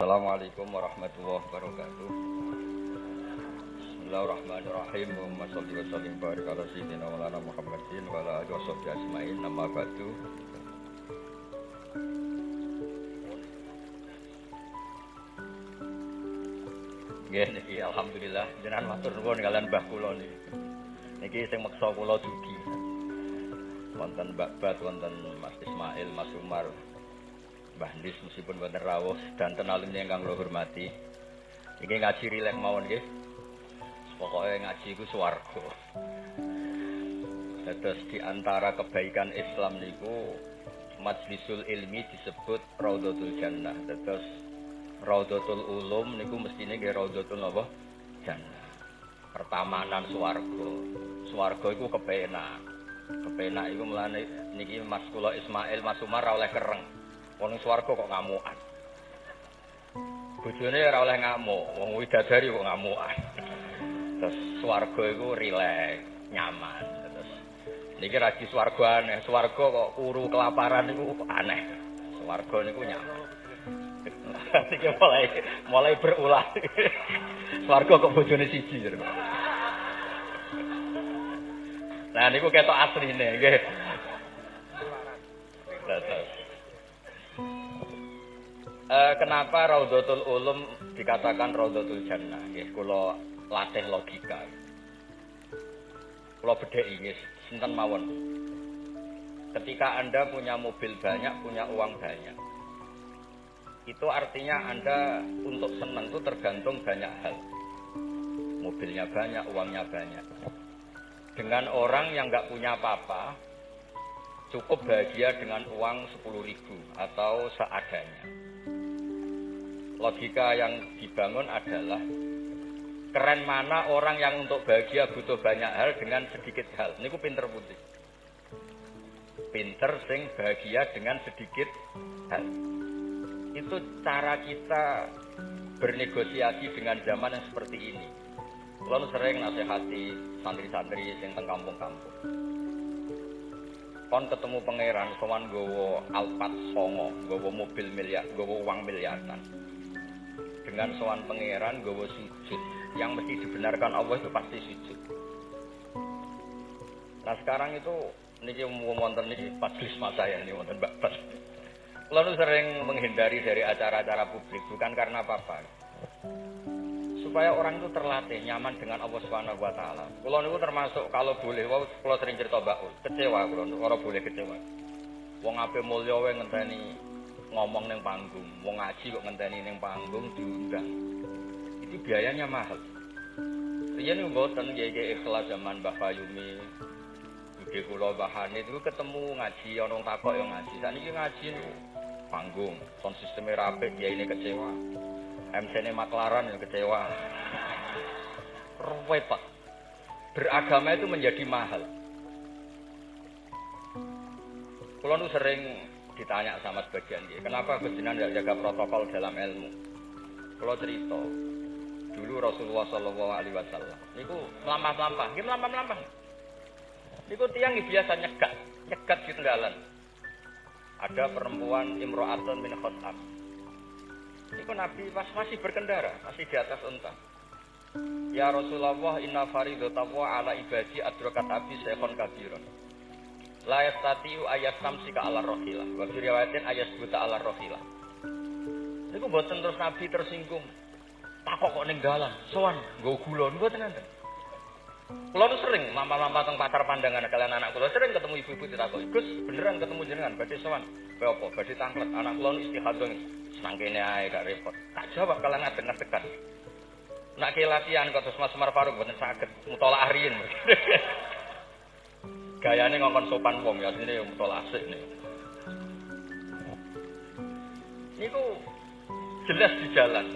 Assalamualaikum warahmatullahi wabarakatuh. Bismillahirrahmanirrahim. Allahumma sholli wa sallim barik ala sayyidina Maulana Muhammadin wa ala alihi washabbihi ajmain. Amma ba'du. Nggih niki alhamdulillah jenengan matur nuwun kalian Mbah kula niki. Niki sing meksa kula dugi. Wonten Mbak Bat, wonten Mas Ismail, Mas Umar, Mbah Nis meskipun wonten rawuh dan tenalim ingkang kula hormati. Iki ngaji rilek mawon nggih. Pokoke ngaji iku swarga. Terus di antara kebaikan Islam niku majlisul ilmi disebut Raudhatul Jannah. Terus Raudhatul Ulum niku mestine nggih Raudhatul napa? Jannah. Pertamanan swarga. Swarga iku kepenak. Kepenak iku mulane niki Mas kula Ismail, Mas Umar ora oleh kereng. Wong swarga kok ngamukan. Bojone ora oleh ngamuk, wong widadari kok ngamukan. Terus swarga iku rileks, nyaman. Terus niki ra di swarga aneh, swarga kok kuru kelaparan niku aneh. Swarga niku nyaman. Niki mulai berulah. Swarga kok bojone siji. Nah niku ketok asline nggih. Kenapa Raudhatul Ulum dikatakan Raudhatul Jannah? Nggih kula latih logika. Kula bedheki nggih sinten mawon. Ketika Anda punya mobil banyak, punya uang banyak. Itu artinya Anda untuk senang itu tergantung banyak hal. Mobilnya banyak, uangnya banyak. Dengan orang yang nggak punya apa-apa, cukup bahagia dengan uang 10.000 atau seadanya. Logika yang dibangun adalah keren mana orang yang untuk bahagia butuh banyak hal dengan sedikit hal. Niku pinter putih. Pinter sing bahagia dengan sedikit hal. Itu cara kita bernegosiasi dengan zaman yang seperti ini. Kalau sering nasihati santri-santri sing teng kampung-kampung. Kon ketemu pangeran sowan nggawa Alphard 9, nggawa mobil miliar, nggawa uang miliaran. Dengan sowan pangeran nggawa sujud, yang mesti dibenarkan Allah itu pasti sujud. Nah sekarang itu niki wonten niki majelis masa ya ini wonten Mbak Bas. Lalu sering menghindari dari acara-acara publik bukan karena apa-apa. Supaya orang itu terlatih nyaman dengan Allah Subhanahu wa taala. Kula niku termasuk kalau boleh kula sering cerita Mbak kecewa kula ora boleh kecewa. Wong ape mulya wae ngenteni ngomong ning panggung, wong ngaji kok ngenteni ning panggung diundang. Itu biayanya mahal. Riyen niku mboten nggih ikhlas zaman Mbah Fayumi. Budhe kula Mbah Hanif itu ketemu ngaji ana wong takok ya ngaji. Saniki ngaji niku panggung, son sisteme rapi, kiyaine kecewa. MC-ne maklaran yang kecewa. Repot. Beragama itu menjadi mahal. Kulo nu sering ditanya sama sebagian dia, kenapa jenengan tidak jaga protokol dalam ilmu? Kulo cerita, dulu Rasulullah Shallallahu Alaihi Wasallam, niku melampah-melampah, gimana melampah-melampah? Niku tiang biasa nyegat di tenggalan. Ada perempuan Imro'atun min Khot'am. Itu Nabi masih berkendara, masih di atas unta. Ya Rasulullah, inna faridatahu ala ibadi adrakat abi syekhon kabiron. La yastati'u ayastamsika ala rohilah. Wa fi riwayatin ayasbuta ala rohilah. Niku mboten terus Nabi tersinggung. Takok kok ning dalan, sowan nggo gula mboten nenten. Kula nu sering lampah-lampah teng pasar pandangan kalian anak kula sering ketemu ibu-ibu ditakoki, "Gus, beneran ketemu jenengan badhe sowan?" "Kowe apa? Badhe tanglet." Anak kula nu istihadah senang kene ae gak repot. Tak jawab kalian ngadeg-ngadegan. Nak ke latihan kok terus Mas Umar Faruk mboten saged mutolaah riyin. Gayane ngongkon sopan wong ya asline ya mutolaah asik niku. Niku jelas di jalan.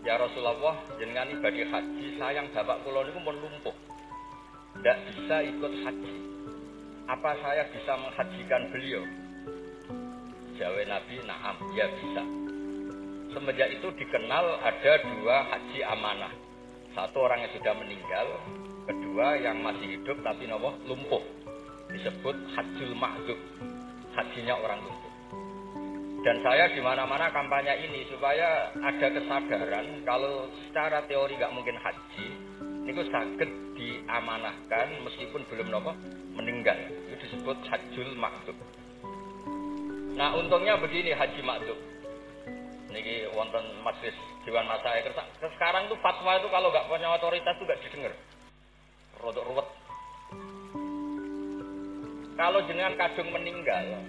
Ya Rasulullah, jenengan ibadah haji, sayang bapak kula niku pun lumpuh. Tidak bisa ikut haji. Apa saya bisa menghajikan beliau? Jawab Nabi, na'am, ya bisa. Semenjak itu dikenal ada dua haji amanah. Satu orang yang sudah meninggal, kedua yang masih hidup tapi lumpuh. Disebut hajjul ma'dzub, hajinya orang lumpuh. Dan saya di mana-mana kampanye ini supaya ada kesadaran kalau secara teori nggak mungkin haji, itu saged diamanahkan meskipun belum nopo meninggal. Itu disebut hajjul maktub. Nah untungnya begini haji maktub. Niki wonten majelis Dewan Masyaikh. Sekarang tuh fatwa itu kalau nggak punya otoritas tuh nggak didengar. Rodok ruwet. Kalau jenengan kadung meninggal,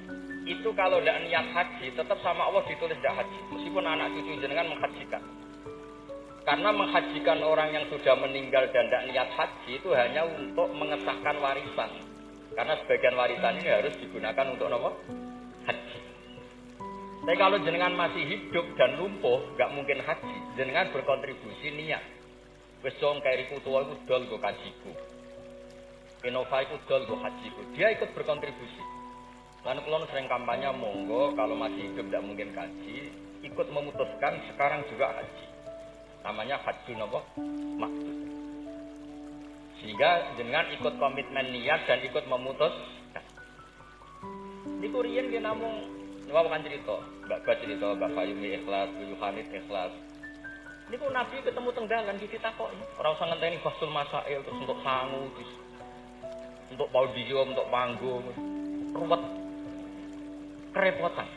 itu kalau tidak niat haji, tetap sama Allah ditulis tidak haji. Meskipun anak cucu jenengan menghajikan. Karena menghajikan orang yang sudah meninggal dan tidak niat haji itu hanya untuk mengesahkan warisan. Karena sebagian warisan ini harus digunakan untuk apa? Haji. Tapi kalau jenengan masih hidup dan lumpuh, nggak mungkin haji. Jenengan berkontribusi niat. Wis dong kairiku tua itu dol go kajiku. Innova itu dol go hajiku. Dia ikut berkontribusi. Lalu kalau sering kampanye monggo kalau masih hidup tidak mungkin haji, ikut memutuskan sekarang juga haji. Namanya haji nopo maktub. Sehingga dengan ikut komitmen niat dan ikut memutuskan. Di Korean dia namung nggak bukan cerita, Mbak Fayumi ikhlas, Bu Yohanit ikhlas. Ini kok Nabi ketemu tenggalan di ditakoni. Orang usah ngenteni Fasul Masail terus untuk sangu, untuk audio, untuk panggung, ruwet. Kerepotan.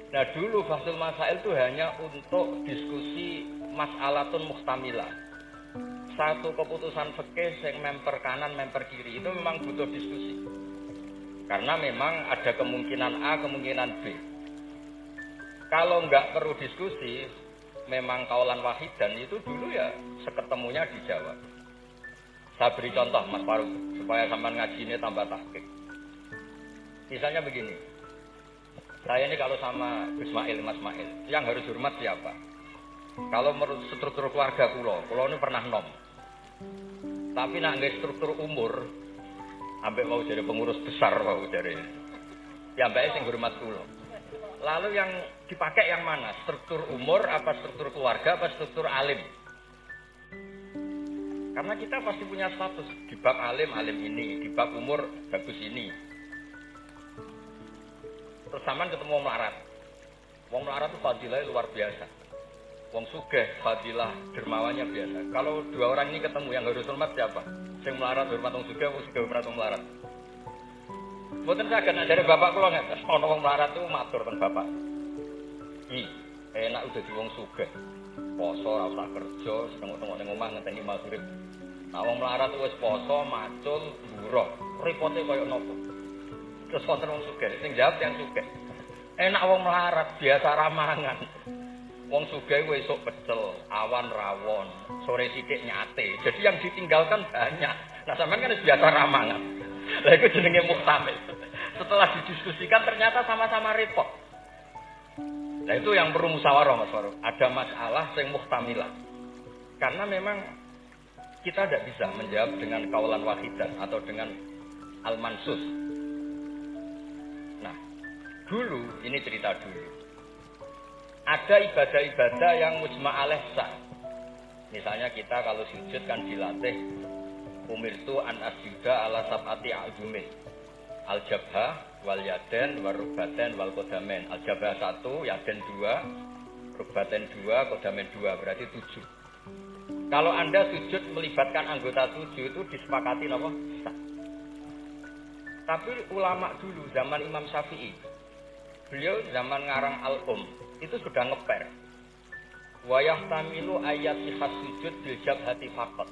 Nah dulu Fasul Masail itu hanya untuk diskusi mas'alatun muhtamilah. Satu keputusan fikih yang memper kanan, memper kiri itu memang butuh diskusi. Karena memang ada kemungkinan A, kemungkinan B. Kalau nggak perlu diskusi, memang kaulan wahidan itu dulu ya seketemunya dijawab. Saya beri contoh Mas Faruk supaya sampean ngaji ini tambah tahqiq. Misalnya begini. Saya ini kalau sama Gus Mail, Mas Mail, yang harus hormat siapa? Kalau menurut struktur keluarga kulo ini pernah nom. Tapi nak nggak struktur umur, ambek mau jadi pengurus besar mau jadi. Ya mbaknya sing hormat kulo. Lalu yang dipakai yang mana? Struktur umur, apa struktur keluarga, apa struktur alim? Karena kita pasti punya status di bab alim ini, di bab umur bagus ini. Terus sampean ketemu wong melarat. Wong melarat itu fadilahnya luar biasa. Wong sugih fadilah dermawannya biasa. Kalau dua orang ini ketemu yang harus hormat siapa? Sing melarat hormat wong sugih, wong sugih hormat wong melarat. Mboten saged nek dari bapak kula nek ana wong melarat itu matur ten bapak. Enak udah di wong sugih. Poso ora usah kerja, tengok-tengok ning omah ngenteni maghrib. Nah wong melarat wis poso, macul, buruh. Ripote koyo nopo? Terus wonten wong sugih, sing jawab yang sugih. Enak wong melarat, biasa ramangan. Wong sugih wis esuk pecel, awan rawon, sore sithik nyate. Jadi yang ditinggalkan banyak. Nah sampean kan biasa ramangan. Lah iku jenenge muhtamil. Setelah didiskusikan ternyata sama-sama repot. Nah itu yang perlu musyawarah Mas Faruk. Ada masalah sing muhtamilah. Karena memang kita tidak bisa menjawab dengan kaulan wahidan atau dengan al-mansus. Nah, dulu, ini cerita dulu. Ada ibadah-ibadah yang mujma' alaih sah. Misalnya kita kalau sujud kan dilatih umirtu an asjuda ala sab'ati a'zumih. Al-jabhah wal yaden wal rubaten wal kodamen. Al-jabhah 1, yaden 2, rubaten 2, kodamen 2, berarti 7. Kalau Anda sujud melibatkan anggota 7 itu disepakati apa? Sah. Tapi ulama dulu zaman Imam Syafi'i, beliau zaman ngarang Al-Um itu sudah ngeper. Wa yahtamilu ayati sujud bil jabhati faqat.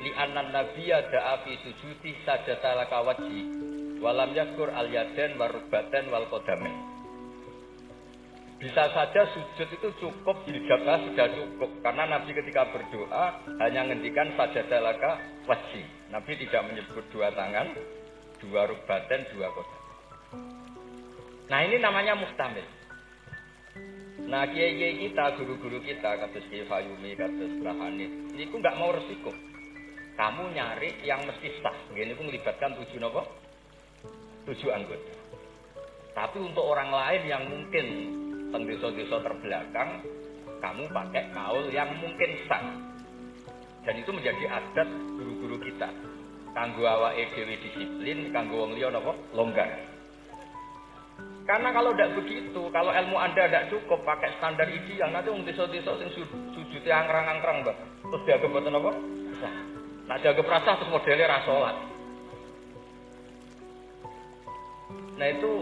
Li anna nabiyya da'a fi sujudi sajata laka wajhi. Walam yakur al-yaden warubaten wal kodamen. Bisa saja sujud itu cukup, jilbabnya sudah cukup. Karena Nabi ketika berdoa hanya ngendikan sajadalaka wajhi. Nabi tidak menyebut dua tangan, dua rubaten, dua kodamen. Nah ini namanya muhtamil. Nah kiai-kiai kita, guru-guru kita, kados Kiai Fayumi, kados Rahani, ini nggak mau resiko. Kamu nyari yang mesti sah. Ini pun melibatkan 7 apa? 7 anggota. Tapi untuk orang lain yang mungkin teng desa-desa terbelakang, kamu pakai kaul yang mungkin sah. Dan itu menjadi adat guru-guru kita. Kanggo awake dhewe disiplin, kanggo wong liya napa? Longgar. Karena kalau tidak begitu, kalau ilmu Anda tidak cukup pakai standar ideal, nanti desa-desa sing sujud angkrang-angkrang, Mbak. Terus dianggap mboten apa? Sah. Nah, dianggap rasa terus modelnya ra salat. Nah, itu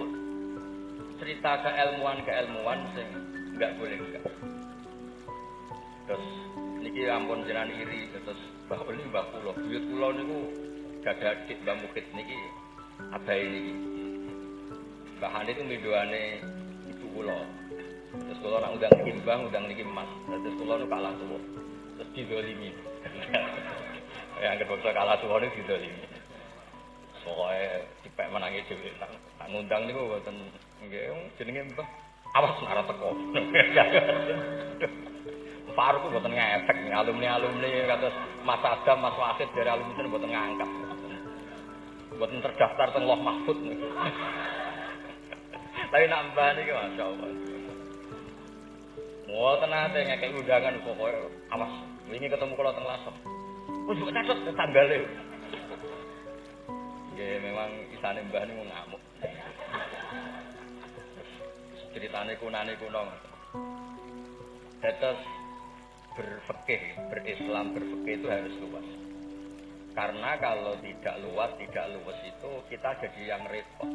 cerita keilmuan sing enggak boleh enggak. Terus niki ampun jenengan iri, terus Mbah Uli Mbah kula, buyut kula niku gadah adik Mbah Mukit niki abahe niki. Mbah Hani itu midoane ibu kula. Terus kula nak undang niki Mbah, undang niki Mas. Terus kula nu kalah tuwa. Terus didolimi. Ya anggere bangsa kalah tuwa niku didolimi. Soale dipek menangi dhewe tak ngundang niku mboten nggih jenenge Mbah. Awas ora teko. Farku mboten ngefek alumni kados Mas Adam, Mas Wasid dari alumni mboten ngangkat. Mboten terdaftar teng Loh Mahfud. Tapi nak mbah niki masyaallah. Mboten nate ngekek undangan pokoke awas wingi ketemu kula teng Lasem. Wis kok catet tanggale. Nggih memang isane mbah niku ngamuk. Ceritane kunane kuno. Dados berislam, berfikih itu harus luas. Karena kalau tidak luas itu kita jadi yang repot.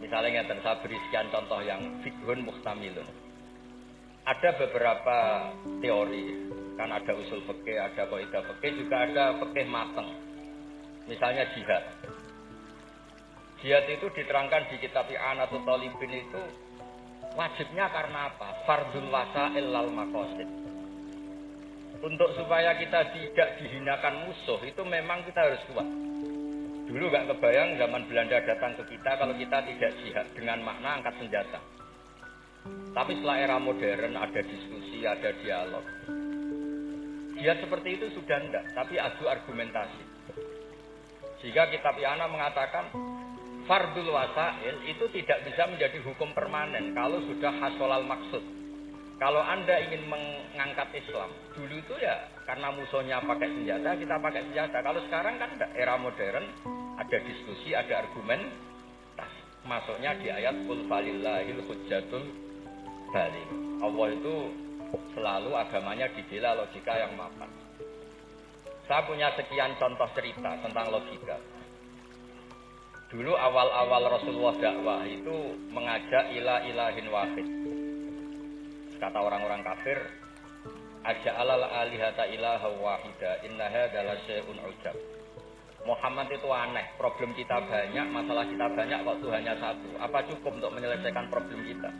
Misalnya ngeten, saya beri sekian contoh yang fikhun muhtamilun. Ada beberapa teori, kan ada usul fikih, ada kaidah fikih, juga ada fikih mateng. Misalnya jihad. Jihad itu diterangkan di kitab I'anatul Talibin itu wajibnya karena apa? Fardul wasail lal maqasid. Untuk supaya kita tidak dihinakan musuh itu memang kita harus kuat. Dulu gak kebayang zaman Belanda datang ke kita kalau kita tidak jihad dengan makna angkat senjata. Tapi setelah era modern ada diskusi, ada dialog. Jihad seperti itu sudah enggak, tapi adu argumentasi. Sehingga kitab I'anah mengatakan fardul wasail itu tidak bisa menjadi hukum permanen kalau sudah hasolal maksud. Kalau Anda ingin mengangkat Islam, dulu itu ya karena musuhnya pakai senjata, kita pakai senjata. Kalau sekarang kan enggak, era modern, ada diskusi, ada argumen. Masuknya di ayat qul falillahil hujjatul baligh. Allah itu selalu agamanya dibela logika yang mapan. Saya punya sekian contoh cerita tentang logika. Dulu awal-awal Rasulullah dakwah itu mengajak ila ilahin wahid. Kata orang-orang kafir, aja'alal alihata ilaha wahida innaha adalah syai'un ujab. Muhammad itu aneh, problem kita banyak, masalah kita banyak kok Tuhannya satu. Apa cukup untuk menyelesaikan problem kita?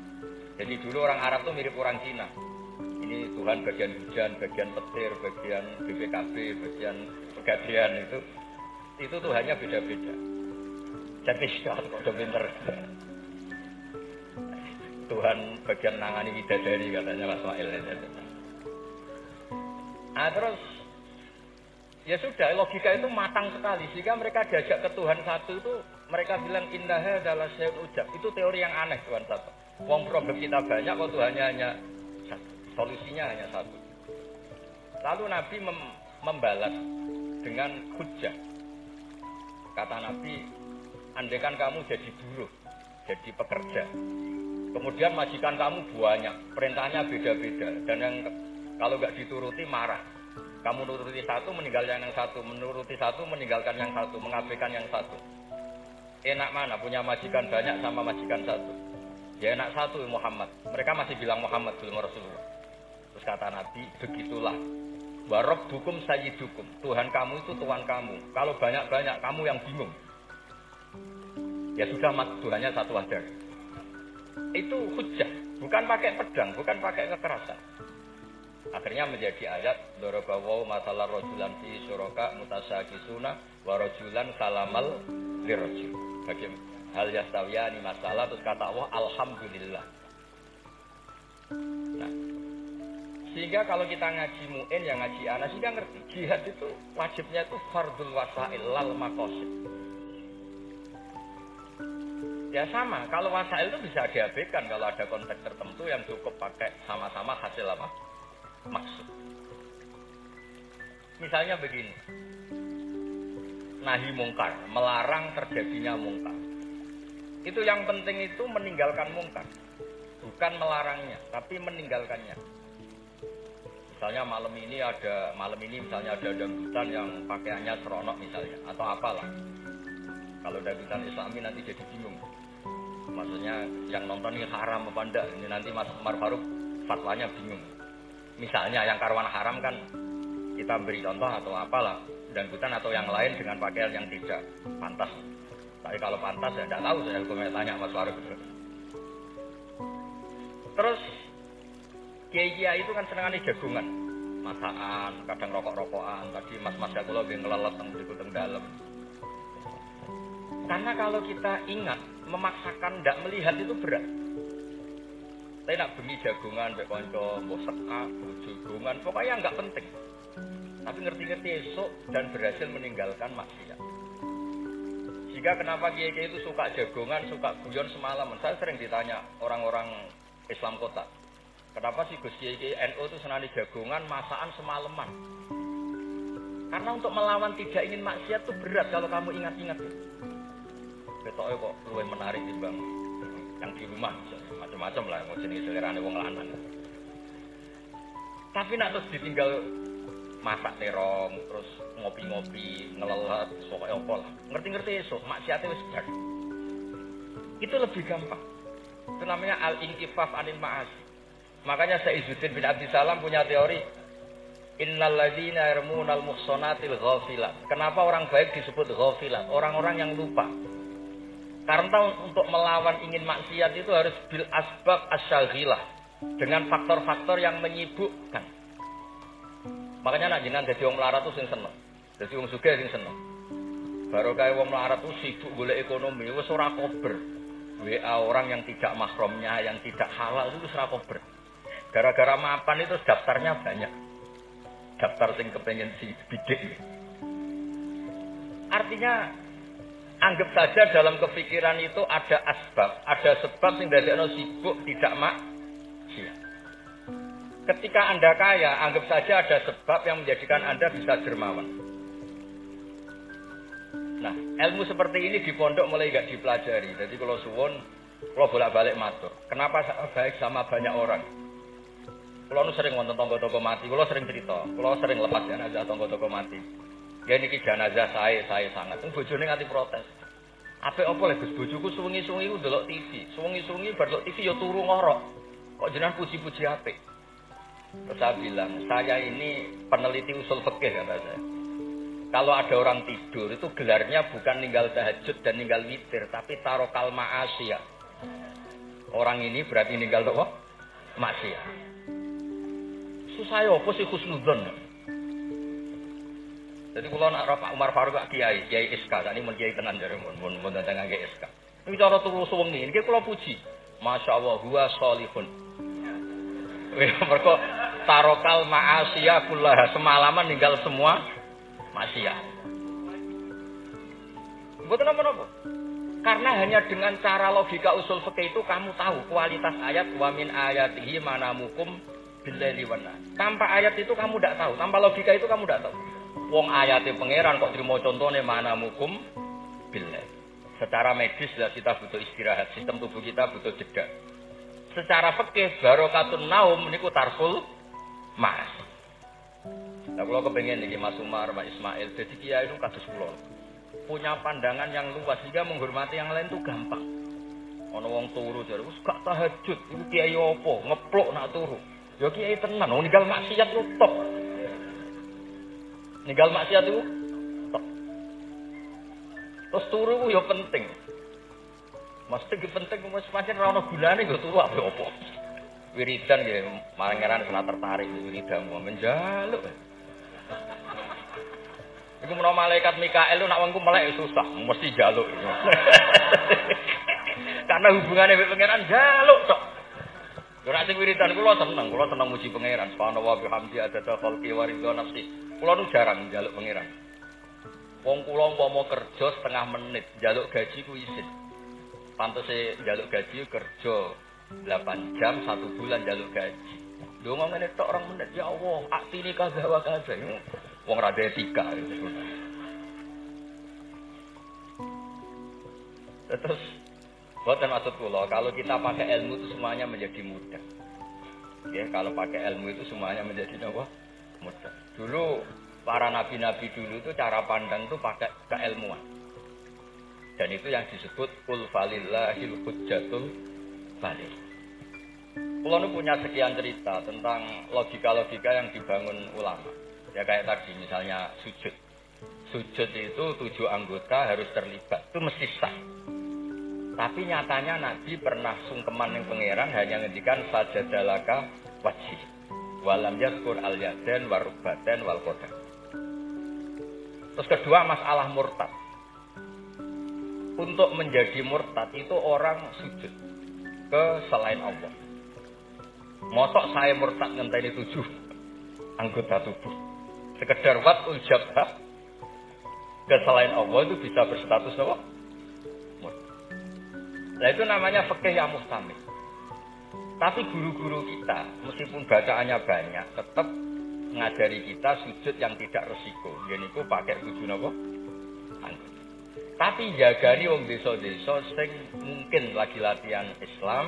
Jadi dulu orang Arab itu mirip orang Cina. Ini Tuhan bagian hujan, bagian petir, bagian BPKB, bagian pegadaian itu Tuhannya beda-beda. Jadi kok udah pinter. Tuhan bagian nangani bidadari katanya Mas Mail. Nah terus ya sudah logika itu matang sekali sehingga mereka diajak ke Tuhan satu itu mereka bilang indaha adalah syai'un ujab. Itu teori yang aneh Tuhan satu. Wong problem kita banyak kok Tuhannya hanya satu. Solusinya hanya satu. Lalu Nabi membalas dengan hujjah. Kata Nabi, andaikan kamu jadi buruh, jadi pekerja. Kemudian majikan kamu banyak, perintahnya beda-beda. Dan yang kalau nggak dituruti marah. Kamu nuruti satu, meninggalkan yang satu. Menuruti satu, meninggalkan yang satu. Mengabaikan yang satu. Enak mana punya majikan banyak sama majikan satu? Ya enak satu Muhammad. Mereka masih bilang Muhammad belum Rasulullah. Terus kata Nabi, begitulah. Warabbukum sayyidukum. Tuhan kamu itu Tuhan kamu. Kalau banyak-banyak, kamu yang bingung. Ya sudah, Tuhannya satu aja. Itu hujjah, bukan pakai pedang, bukan pakai kekerasan. Akhirnya menjadi ayat darabawu masalah rajulan fi syuraka mutasyakisuna wa rajulan salamal lirajul. Bagaimana hal yastawiyani masalah terus kata Allah alhamdulillah. Nah, sehingga kalau kita ngaji mu'in yang ngaji ana sehingga ngerti jihad itu wajibnya itu fardul wasail lal maqasid. Ya sama, kalau wasail itu bisa diabaikan kalau ada konteks tertentu yang cukup pakai sama-sama hasil apa? Maksud. Misalnya begini. Nahi mungkar, melarang terjadinya mungkar. Itu yang penting itu meninggalkan mungkar. Bukan melarangnya, tapi meninggalkannya. Misalnya malam ini misalnya ada dangdutan yang pakaiannya seronok misalnya, atau apalah. Kalau dangdutan Islami nanti jadi bingung. Maksudnya yang nonton ini haram apa enggak? Ini nanti Mas Umar Faruk fatwanya bingung. Misalnya yang karuan haram kan kita beri contoh atau apalah, dangdutan atau yang lain dengan pakaian yang tidak pantas. Tapi kalau pantas ya tidak tahu, saya hukumnya tanya Mas Faruk. Terus kiai-kiai itu kan senengannya jagungan, masakan, kadang rokok-rokokan. Tadi mas-mas kula nggih ngelelet teng mriku teng dalem. Karena kalau kita ingat, memaksakan tidak melihat itu berat. Saya nak bengi jagungan, mbek kanca, mbok sekak, jagungan, pokoknya enggak penting. Tapi ngerti-ngerti esok dan berhasil meninggalkan maksiat. Jika kenapa kiai-kiai itu suka jagongan, suka guyon semalaman? Saya sering ditanya orang-orang Islam kota. Kenapa sih Gus Kiai NU itu senang jagongan, masakan semalaman? Karena untuk melawan tidak ingin maksiat itu berat kalau kamu ingat-ingat. Betoknya kok luwih menarik timbang yang di rumah, macam-macam lah, mau jenis selerane wong lanang. Tapi nak terus ditinggal masak terong, terus ngopi-ngopi, ngelelet, pokoknya apa lah. Ngerti-ngerti esok, maksiatnya wis bar. Itu lebih gampang. Itu namanya al-inkifaf anil ma'asi. Makanya Saizuddin bin Abdissalam punya teori innal ladzina yarmunal muhsanatil ghafilat. Kenapa orang baik disebut ghafilat? Orang-orang yang lupa. Karena untuk melawan ingin maksiat itu harus bil asbab asyaghilah, dengan faktor-faktor yang menyibukkan. Makanya nak jenengan dadi wong melarat tuh sing seneng. Dadi wong sugih sing seneng. Baru kaya wong melarat tuh sibuk golek ekonomi, wis ora kober. WA orang yang tidak mahramnya, yang tidak halal itu wis ora kober. Gara-gara mapan itu daftarnya banyak. Daftar sing kepengen bidik. Artinya anggap saja dalam kepikiran itu ada asbab, ada sebab sing dadekno sibuk tidak maksiat. Ketika Anda kaya, anggap saja ada sebab yang menjadikan Anda bisa dermawan. Nah, ilmu seperti ini di pondok mulai gak dipelajari. Jadi kalau suwun, kalau bolak-balik matur. Kenapa baik sama banyak orang? Kalau sering nonton tonggo-tonggo mati, kalau sering cerita, kalau sering lepas jenazah tonggo-tonggo mati. Ya niki jenazah saya sangat. Bojone nganti protes. Apik apa lek Gus bojoku suwengi-suwengi ku ndelok TV. Suwengi-suwengi bar ndelok TV ya turu ngorok. Kok jenengan puji-puji apik? Terus saya bilang, saya ini peneliti usul fikih kata saya. Kalau ada orang tidur itu gelarnya bukan ninggal tahajud dan ninggal witir, tapi tarokal ma'asiyah. Orang ini berarti ninggal apa? Maksiat. Susah ya apa sih husnudzon? Jadi kalau nak Pak Umar Faruk Kiai SK, tadi mun Kiai tenan jare mun tentang Kiai SK. Ini cara turu suwengi, iki kula puji. Masya Allah, huwa sholihun. Mereka tarokal ma'asiyah kullaha, semalaman ninggal semua maksiat. Mboten napa-napa. Karena hanya dengan cara logika usul fikih itu kamu tahu kualitas ayat wa min ayatihi manamukum billaili wan nahar. Tanpa ayat itu kamu tidak tahu, tanpa logika itu kamu tidak tahu. Wong ayate pangeran kok trimo contone manamukum billail. Secara medis lah kita butuh istirahat, sistem tubuh kita butuh jeda. Secara fikih barokatun naum niku tarful mas. Nah, kalau kepengen nih Mas Umar, Mas Ismail, jadi kiai itu kados kula. Punya pandangan yang luas sehingga menghormati yang lain itu gampang. Ana wong turu jare wis gak tahajud, iku kiai opo? Ngeplok nak turu. Ya kiai tenan, wong ninggal maksiat lu tok. Ninggal maksiat itu tok. Terus turu ku ya penting. Mesti penting wis pancen ora ana gunane go turu apa-apa. Wiridan nggih, marengeran salah tertarik wiridamu menjaluk. Iku menawa malaikat Mikael lu nak wongku melek susah, mesti jaluk. Karena hubungannya dengan pangeran jaluk tok. Ora sing wiridan kula seneng muji pangeran. Subhanallah wa bihamdi adada khalqi wa ridha nafsi. Kula nu jarang njaluk pangeran. Wong kula umpama kerja setengah menit, njaluk gaji ku isin. Pantese njaluk gaji kerja 8 jam 1 bulan njaluk gaji. Lho ngene tok 2 menit ya Allah, aktine kaza wa kaza. Wong ra ada etika. Terus Boten maksud kula, kalau kita pakai ilmu itu semuanya menjadi mudah. Ya, kalau pakai ilmu itu semuanya menjadi apa? Mudah. Dulu para nabi-nabi dulu itu cara pandang itu pakai keilmuan. Dan itu yang disebut qul falillahil hujjatul baligh. Kula nu punya sekian cerita tentang logika-logika yang dibangun ulama. Ya kayak tadi misalnya sujud. Sujud itu 7 anggota harus terlibat. Itu mesti sah. Tapi nyatanya Nabi pernah sungkeman yang pangeran hanya ngendikan sajadalaka wajhi. Walam yazkur al-yadan warubadan wal qadam. Terus kedua masalah murtad. Untuk menjadi murtad itu orang sujud ke selain Allah. Mosok saya murtad ngenteni 7 anggota tubuh. Sekedar watul jabhah ke selain Allah itu bisa berstatus apa? Nah itu namanya fikih yang mustamil. Tapi guru-guru kita, meskipun bacaannya banyak, tetap ngajari kita sujud yang tidak resiko. Jadi itu pakai 7 apa? Anggota. Tapi jagani wong desa-desa sing mungkin lagi latihan Islam,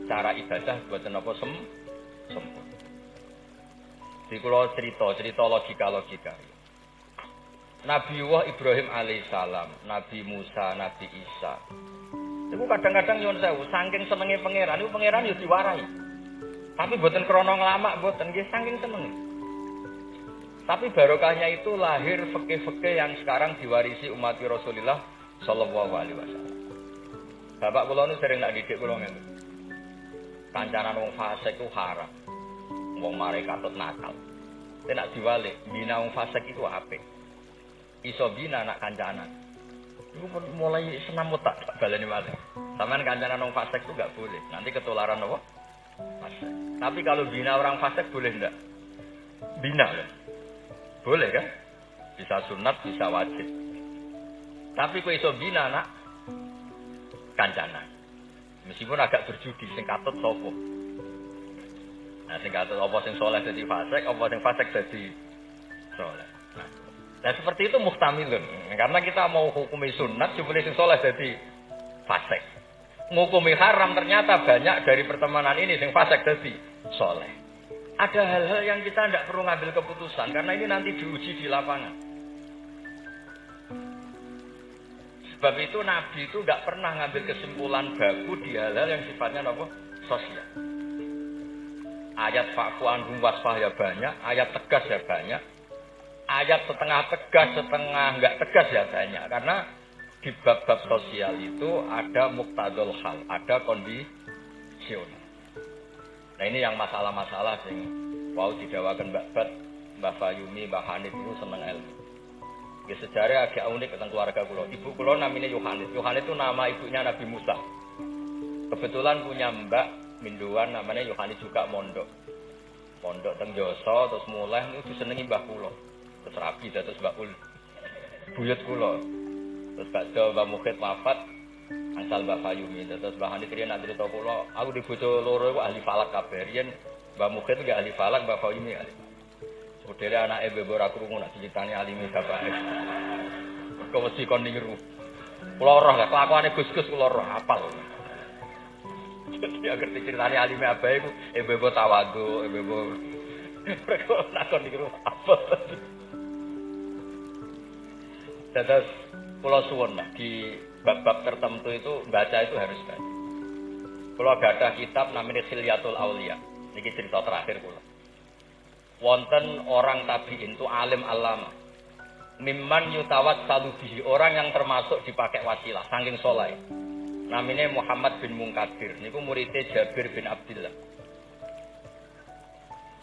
cara ibadah buat apa sempurna. Di kula cerita logika-logika. Nabi Ibrahim alaihissalam, Nabi Musa, Nabi Isa. Itu kadang-kadang nyuwun sewu, saking senenge pangeran, itu pangeran yo diwarai. Tapi boten krana nglamak, boten nggih saking senenge. Tapi barokahnya itu lahir fikih-fikih yang sekarang diwarisi umat Rasulullah sallallahu alaihi wasallam. Bapak kula nu sering nak didik kula ngene. Kancanan wong fasik ku haram. Wong mare katut nakal. Nek diwalik, bina wong fasik itu apik. Iso bina anak kancanan. Itu mulai senam otak baleni malih. Sampeyan kancanan wong fasik itu enggak boleh. Nanti ketularan apa? Fasik. Tapi kalau bina orang fasik boleh enggak? Bina loh. Boleh kan? Bisa sunat, bisa wajib. Tapi kok iso bina anak kancanan. Meskipun agak berjudi sing katut sapa. Nah sing katut apa sing saleh dadi fasik, apa sing fasik dadi saleh. Nah seperti itu muhtamilun. Karena kita mau hukumi sunat, jumlah sing soleh jadi fasik. Ngukumi haram ternyata banyak dari pertemanan ini sing fasik jadi soleh. Ada hal-hal yang kita tidak perlu ngambil keputusan karena ini nanti diuji di lapangan. Sebab itu Nabi itu tidak pernah ngambil kesimpulan baku di hal-hal yang sifatnya apa? Sosial. Ayat fa'fu anhum wasfah ya banyak, ayat tegas ya banyak. Ayat setengah tegas, setengah enggak tegas ya banyak. Karena di bab-bab sosial itu ada muktadul hal, ada kondisional. Nah ini yang masalah-masalah sing wau didawakan Mbak Fayumi, Mbak Hanif itu seneng ilmu. Ya sejarah agak unik tentang keluarga kula. Ibu kula namanya Yohanes. Yohanes itu nama ibunya Nabi Musa. Kebetulan punya mbak minduan namanya Yohanes juga mondok. Mondok teng Joso terus mulai itu disenengi mbah kula. Terus rabi terus Mbak Ul buyut kula. Terus badhe Mbak Mukhid wafat asal Mbak Fayumi. Terus Mbah Hani kriyen nak crita kula, aku di bojo loro iku ahli falak kabeh. Riyen Mbak Mukhid enggak ahli falak, Mbak Fayumi ahli. Modele anake mbek ora krungu nak ceritane alime bapake. Kok mesti kon niru. Kula roh gak kelakuane Gus-gus kula roh hafal. Jadi agar ceritane alime abae iku mbebo tawadhu, mbebo mereka nakon niru apa. Terus pulau suwon lah di bab-bab tertentu itu baca itu harus baca. Kalau ada kitab namanya Khilyatul Auliya, ini cerita terakhir pulau. Wonten orang tabiin itu alim alama, mimman yutawat salubihi, orang yang termasuk dipakai wasilah, saking soleh. Namanya Muhammad bin Munkadir, niku muridnya Jabir bin Abdillah.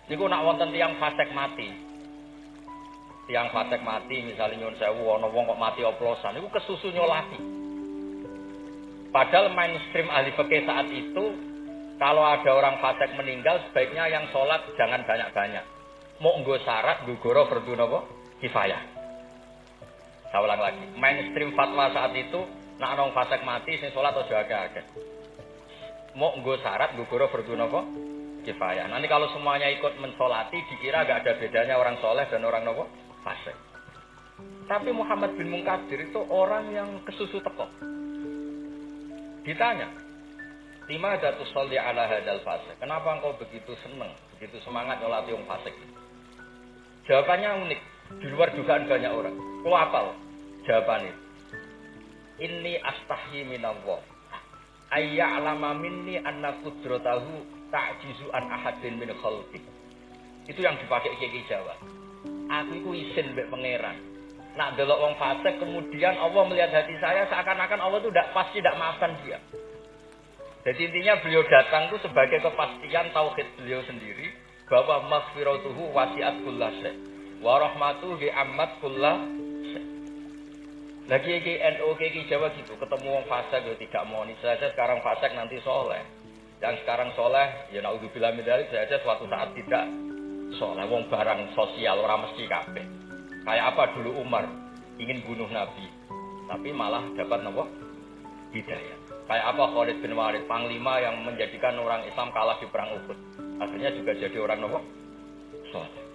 Niku nak wonten tiang fasik mati. Tiang fasik mati misalnya nyuwun sewu ana wong kok mati oplosan niku kesusu nyolati. Padahal mainstream ahli fikih saat itu kalau ada orang fasik meninggal sebaiknya yang sholat jangan banyak-banyak. Mau nggo syarat nggo goro fardu napa? Kifayah. Saya ulang lagi. Mainstream fatwa saat itu nak ana wong fasik mati sing sholat aja akeh-akeh. Mau nggo syarat nggo goro fardu napa? Kifayah. Nanti kalau semuanya ikut mensolati dikira gak ada bedanya orang soleh dan orang nopo fasik. Tapi Muhammad bin Munkadir itu orang yang kesusu teko. Ditanya, "Lima datu sholli ala hadal fasik." Kenapa engkau begitu senang, begitu semangat nyolati wong fasik? Jawabannya unik, di luar dugaan banyak orang. Kau hafal jawabannya? Inni astahyi minallah ayya'lama minni anna qudratahu ta'jizu an ahadin min khalqi. Itu yang dipakai Kiai Jawa. Aku iku isin mbek pangeran. Nak delok wong fasik kemudian Allah melihat hati saya seakan-akan Allah itu pasti tidak maafkan dia. Jadi intinya beliau datang itu sebagai kepastian tauhid beliau sendiri bahwa maghfiratuhu wasi'at kullasy wa rahmatuhu ammat kullasy. Lagi NU Kiai Jawa gitu, ketemu wong fasik yo tidak mau nih saja sekarang fasik nanti soleh. Yang sekarang soleh ya naudzubillah min dzalik saja suatu saat tidak soleh. Wong barang sosial ora mesti kabeh. Kayak apa dulu Umar ingin bunuh Nabi, tapi malah dapat nopo hidayah. Kayak apa Khalid bin Walid, panglima yang menjadikan orang Islam kalah di perang Uhud, akhirnya juga jadi orang nopo soleh.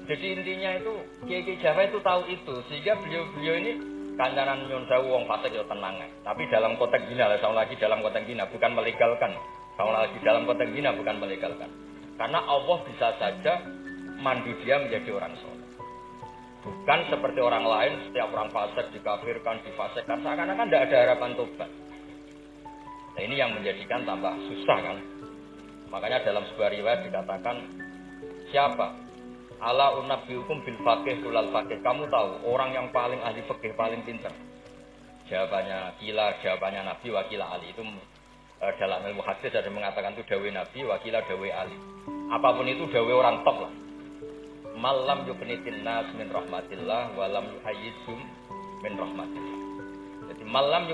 Jadi intinya itu Kiai Jawa itu tahu itu, sehingga beliau ini kancanan nyun sewu wong fasik yo tenang. Tapi dalam konteks zina, sama lagi dalam konteks zina bukan melegalkan. Sama lagi dalam konteks zina bukan melegalkan. Karena Allah bisa saja mandu dia menjadi orang soleh. Bukan seperti orang lain, setiap orang fasik dikafirkan, difasikkan, seakan-akan tidak ada harapan tobat. Nah ini yang menjadikan tambah susah kan. Makanya dalam sebuah riwayat dikatakan, siapa? Ala unabbiukum bil faqih kulal faqih. Kamu tahu orang yang paling ahli fikih, paling pintar. Jawabannya jawabannya Nabi wakila Ali. Itu dalam ilmu hadis ada mengatakan itu dawe Nabi, wakila dawe Ali. Apapun itu dawe orang top lah. Malam yuknitin nas min rahmatillah walam yuhayyizum min rahmatillah. Jadi malam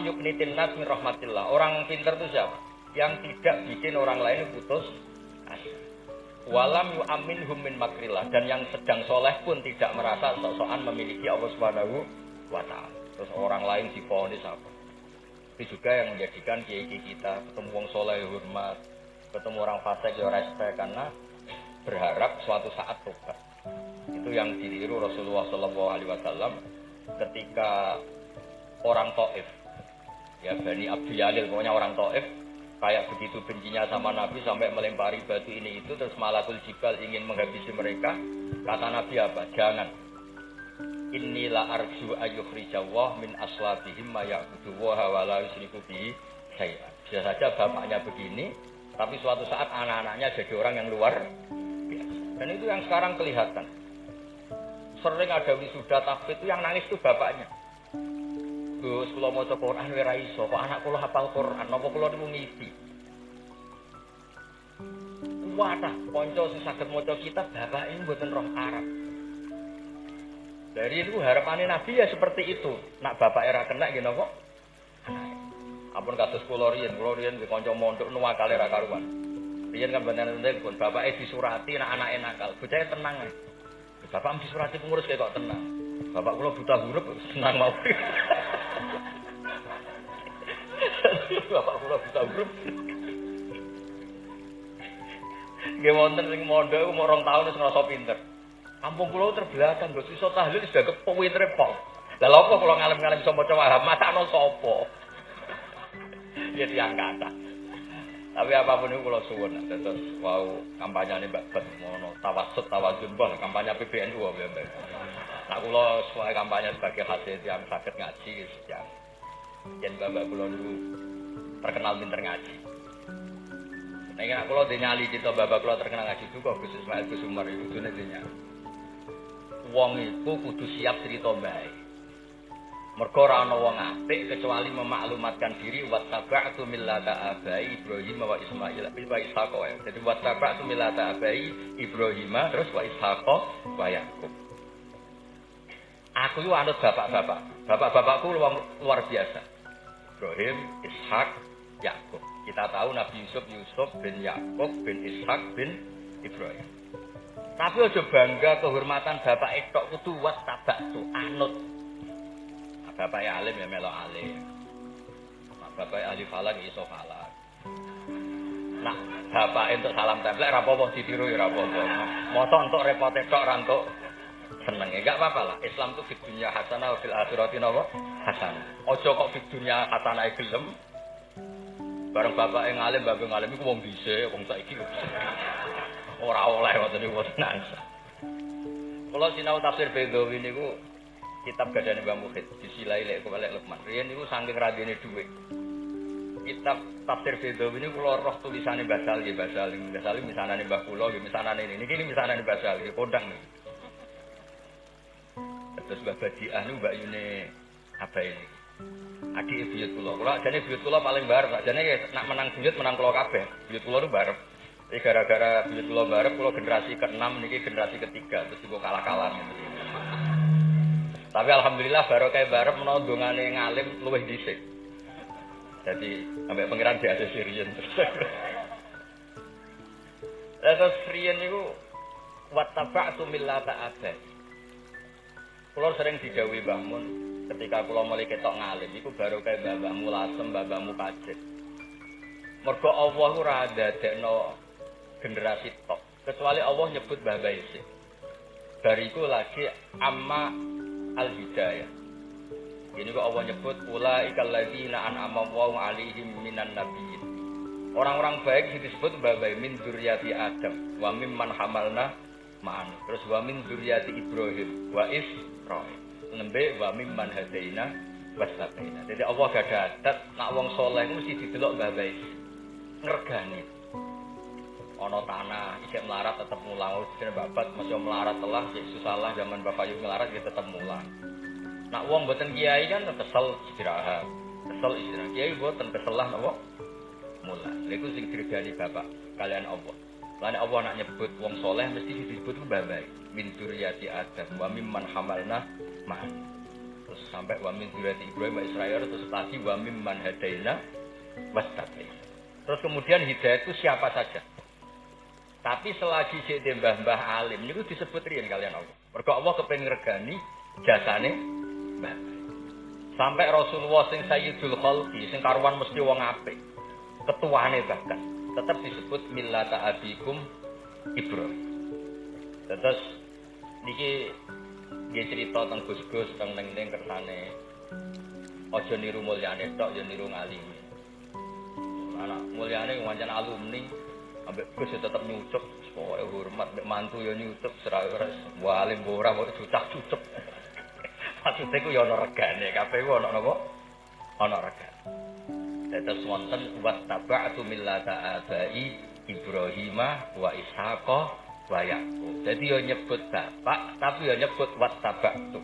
yuknitin nas min rahmatillah. Orang pintar itu siapa? Yang tidak bikin orang lain putus asa. Walam yu'aminhum min makrillah, dan yang sedang soleh pun tidak merasa sok-sokan memiliki Allah Subhanahu wa ta'ala. Terus orang lain divonis apa? Itu juga yang menjadikan kiai kita ketemu wong soleh hormat, ketemu orang fasik ya respect, karena berharap suatu saat tobat. Itu yang ditiru Rasulullah SAW ketika orang Taif, ya Bani Abdul Yalil, pokoknya orang Taif kayak begitu bencinya sama Nabi sampai melempari batu ini itu, terus Malakul Jibal ingin menghabisi mereka. Kata Nabi apa? Jangan. Inilah arju ayyukhrijawah min aslabihim ma ya'budu wa la yusyriku bihi syai'an. Bisa saja bapaknya begini, tapi suatu saat anak-anaknya jadi orang yang luar biasa. Dan itu yang sekarang kelihatan. Sering ada wisuda tahfidz itu yang nangis itu bapaknya. Gus, kula maca Quran ora iso, kok anak kula hafal Quran, napa kula niku ngipi. Wadah, kanca sing saged maca kitab bapake mboten roh Arab. Dari itu harapannya Nabi ya seperti itu. Nak bapak era kena gini kok. Ampun kados kula riyen di kanca mondok nuwakale ra karuan. Riyen kan bener-bener pun bapake disurati nak anake nakal. Bocahe tenang. Bapak disurati pengurus kok tenang. Bapak kula buta huruf senang mau. Bapak kula buta huruf. Nggih wonten sing mondok umur 2 tahun wis ngrasa pinter. Kampung kula terbelakang, Gus, iso tahlil sudah kepintere pol. Lah lha apa kula ngalem-ngalem iso maca wahab, masakno sapa? Ya tiyang kata. Tapi apapun itu kula suwun, terus wau kampanyane Mbak Bet ngono, tawassut tawazun bah kampanye PBNU wae. Nah kula suwe kampanye sebagai hasil yang saged ngaji ya. Yen bapak kula niku terkenal pinter ngaji. Nek kula dinyali cita bapak kula terkenal ngaji itu kok Gus Ismail Gus Umar itu dene dinyali. Wong iku kudu siap cerita bae. Mergo ora ana wong apik kecuali memaklumatkan diri wattaba'tu millata abai Ibrahim wa Ismail wa Ishaq. Jadi wattaba'tu millata abai Ibrahim terus wa Ishaq wa Yakub. Aku yo anut bapak-bapak. Bapak-bapakku luar biasa. Ibrahim, Ishaq, Yakub. Kita tahu Nabi Yusuf bin Yakub bin Ishaq bin Ibrahim. Tapi aja bangga kehormatan bapak etok kudu wattaba'tu anut. Bapak alim ya melok alim. Bapak ahli falak iso falak. Nah, bapak entuk salam templek ra apa-apa ditiru ya ra apa-apa. Mosok entuk repot tok ra entuk seneng. Enggak apa-apa lah. Islam itu fid dunya hasanah wa fil akhirati hasanah. Aja kok fid dunya hasanah gelem. Bareng bapak ngalim, bapak ngalim iku wong dhisik, wong saiki lho. Ora oleh ngoten niku tenan. Kula sinau tafsir Bedawi niku kitab gadane Mbah Mukhid disilai lek kok lek Lukman. Riyen niku saking radene dhuwit. Kitab tafsir Bedawi niku kula roh tulisane Mbah Salim, Mbah Salim misanane Mbah kula nggih misanane niki misanane Mbah Salim kondang niku. Terus Mbah Badiah niku Mbak Yune apa ini? Adik buyut kula jane buyut kula paling barep, jane nak menang buyut menang kula kabeh. Buyut kula niku barep. Iki gara-gara buyut kula barep, kula generasi ke-6 niki generasi ke-3 terus iku kalah-kalah. Tapi alhamdulillah barokah barep menawa dongane ngalim luwih dhisik. Jadi sampai pangeran diadus riyen. Terus riyen niku wattaba'tu millata abai. Kula sering didhawuhi Mbah Mun ketika kula mulai ketok ngalim iku barokah mbah-mbahmu lasem, mbah-mbahmu pacet. Mergo Allah ora ndadekno generasi tok, kecuali Allah nyebut mbah-mbah isih. Bariku lagi amma al-hidayah. Ini kok Allah nyebut ulaikal ladzina an'ama Allahu 'alaihim minan nabiyyin. Orang-orang baik disebut mbah-mbah min dzurriyyati Adam wa mimman hamalna ma'an. Terus wa min dzurriyyati Ibrahim wa Israil. Nembe wa mimman hadaina wastabaina. Jadi Allah gak ada adat nak wong saleh mesti didelok mbah-mbah isih. Ngregani. Ana tanah isih melarat tetep mulang, jenenge babat masih melarat telah sik susah zaman Bapak Yu melarat ya tetep mulang. Nak wong mboten kiai kan kesel istirahat. Kiai mboten kesel lah napa? Mulang. Lha iku sing diregani bapak kalian Allah. Lan Allah nak nyebut wong soleh mesti disebut mbah-mbah. Min dzurriyyati Adam wa mimman hamalna ma'an. Terus sampai wa min dzurriyyati Ibrahim wa Israil terus lagi wa mimman hadaina wastabaina. Terus kemudian hidayah itu siapa saja. Tapi selagi sik mbah-mbah alim niku disebut riyen kalian Allah. Mergo Allah kepengin regani jasane mbah. Sampai Rasulullah sing sayyidul khalqi sing karuan mesti wong apik. Ketuane bahkan tetap disebut millata abikum Ibrahim. Terus niki nggih crita teng Gus-gus teng ning kersane. Aja niru mulyane tok ya niru ngalime. Anak mulyane wancen alumni ambek Gus tetep nyucuk, pokoke hormat mek mantu ya nyucuk sira-sira walim ora kok cucak-cucuk. Maksudnya ku ya ana regane, kabeh ku ana napa? Ana regane. Terus wonten wattaba'tu millata abai Ibrahim wa Ishaq wa Yaqub. Jadi ya nyebut bapak tapi ya nyebut wattaba'tu.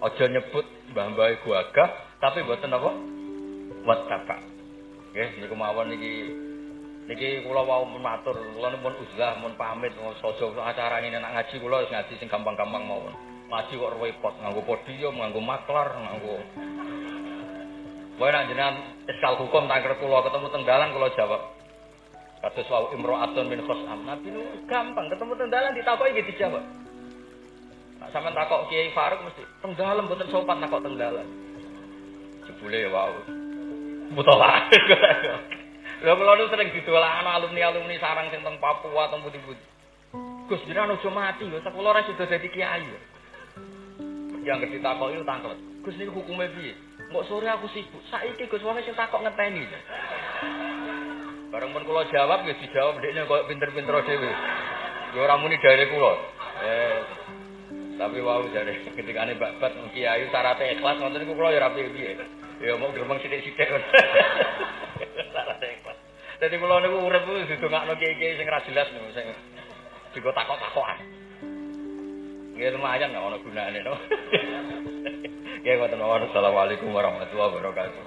Aja nyebut mbah-mbah gagah tapi mboten napa? Wattaba'. Nggih, niku mawon niki kula wau matur, kula pun uzlah mun pamit sojo acara ini nek ngaji kula wis ngaji sing gampang-gampang mawon. Ngaji kok repot nganggo podium, nganggo maklar, nganggo. Wae nek jenengan iskal hukum tangker kula ketemu teng dalan kula jawab. Kados wau imro'atun min khosam. Nabi nu gampang ketemu teng dalan ditakoki iki dijawab. Nek sampean takok Kiai Faruk mesti teng dalan mboten sopan takok teng dalan. Jebule wau. Mutawah. Lha kula nu sering didolakno alumni-alumni sarang sing teng Papua teng pundi-pundi. Gus jenengan aja mati lho, sakula ora sudah dadi kiai. Yang ngerti takoki tangklet. Gus niku hukume piye? Mbok sore aku sibuk. Saiki Gus wong sing takok ngenteni. Bareng pun kula jawab ya dijawab ndekne koyo pinter-pinter dhewe. Ya ora muni dari kula. Tapi wau jare ketikane babat kiai syaratnya ikhlas ngoten niku kula ya ora piye-piye. Ya mau gremeng sithik-sithik. Syaratnya ikhlas. Dadi kula niku urip didongakno kiai-kiai sing ra jelas niku sing digo takok-takokan. Nggih lumayan nek ana gunane to. Nggih ngoten mawon. Assalamualaikum warahmatullahi wabarakatuh.